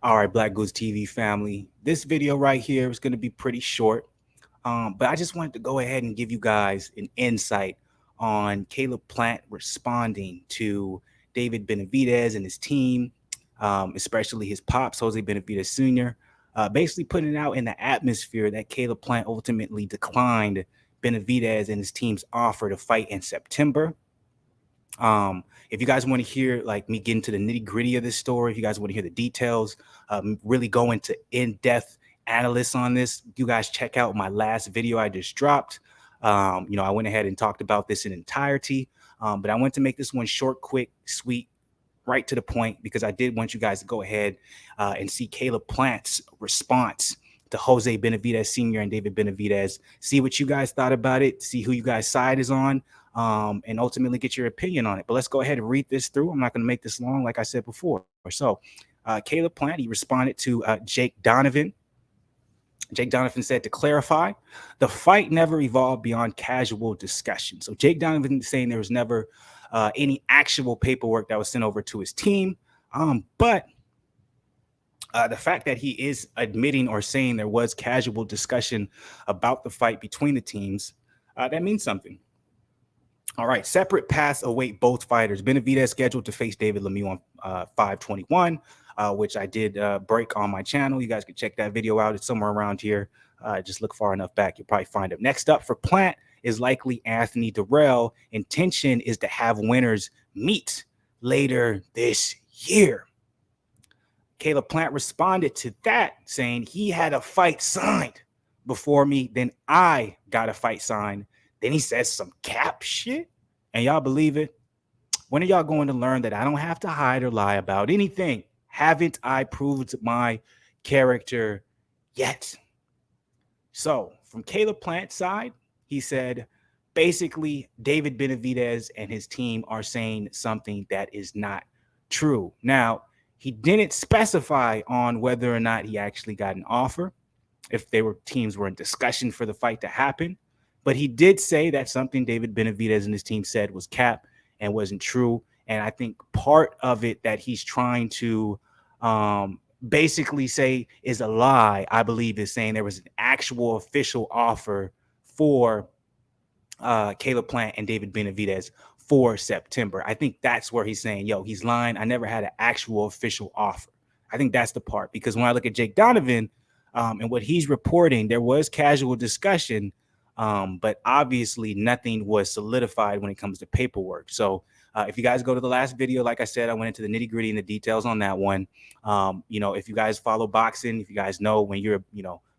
All right, Black Goose TV family. This video right here is going to be pretty short, but I just wanted to go ahead and give you guys an insight on Caleb Plant responding to David Benavidez and his team, especially his pops, Jose Benavidez Sr., basically putting it out in the atmosphere that Caleb Plant ultimately declined Benavidez and his team's offer to fight in September. If you guys want to hear like me get into the nitty gritty of this story, if you guys want to hear the details, really go into in-depth analysis on this, you guys check out my last video I just dropped. I went ahead and talked about this in entirety, but I wanted to make this one short, quick, sweet, right to the point, because I did want you guys to go ahead and see Caleb Plant's response to Jose Benavidez Sr. and David Benavidez. See what you guys thought about it, see who you guys' side is on, and ultimately get your opinion on it. But let's go ahead and read this through. I'm not going to make this long, like I said before. So Caleb Plant, he responded to Jake Donovan. Jake Donovan said, to clarify, the fight never evolved beyond casual discussion. So Jake Donovan is saying there was never any actual paperwork that was sent over to his team. But the fact that he is admitting or saying there was casual discussion about the fight between the teams, that means something. All right, separate paths await both fighters. Benavidez scheduled to face David Lemieux on 5/21, which I did break on my channel. You guys can check that video out. It's somewhere around here. Just look far enough back, you'll probably find it. Next up for Plant is likely Anthony Dirrell. Intention is to have winners meet later this year. Caleb Plant responded to that saying he had a fight signed before me, then I got a fight signed. Then he says some cap shit, and y'all believe it? When are y'all going to learn that I don't have to hide or lie about anything? Haven't I proved my character yet? So from Caleb Plant's side, he said, basically, David Benavidez and his team are saying something that is not true. Now, he didn't specify on whether or not he actually got an offer, if teams were in discussion for the fight to happen. But he did say that something David Benavidez and his team said was cap and wasn't true. And I think part of it that he's trying to basically say is a lie, I believe, is saying there was an actual official offer for Caleb Plant and David Benavidez for September. I think that's where he's saying, yo, he's lying. I never had an actual official offer. I think that's the part, because when I look at Jake Donovan and what he's reporting, there was casual discussion, but obviously nothing was solidified when it comes to paperwork. So if you guys go to the last video, like I said, I went into the nitty gritty and the details on that one. If you guys follow boxing, if you guys know when you're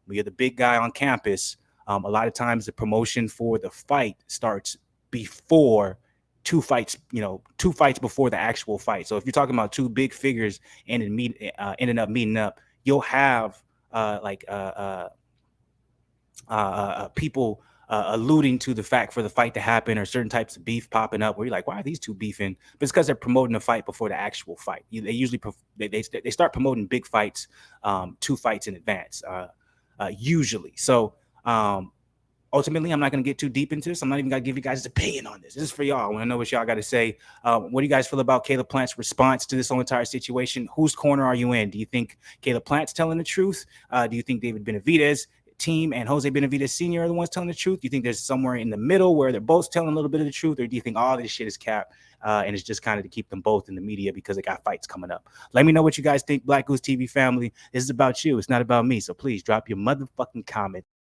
the big guy on campus, a lot of times the promotion for the fight starts before two fights before the actual fight. So if you're talking about two big figures ending up meeting up, you'll have people alluding to the fact for the fight to happen, or certain types of beef popping up where you're like, why are these two beefing? But it's because they're promoting the fight before the actual fight. They usually they start promoting big fights 2 fights in advance, usually. So ultimately, I'm not going to get too deep into this. I'm not even going to give you guys an opinion on this. This is for y'all. I want to know what y'all got to say. What do you guys feel about Caleb Plant's response to this whole entire situation? Whose corner are you in? Do you think Caleb Plant's telling the truth? Do you think David Benavidez team and Jose Benavidez Sr. are the ones telling the truth? Do you think there's somewhere in the middle where they're both telling a little bit of the truth? Or do you think all this shit is cap and it's just kind of to keep them both in the media because they got fights coming up? Let me know what you guys think, Black Goose TV family. This is about you. It's not about me. So please drop your motherfucking comment.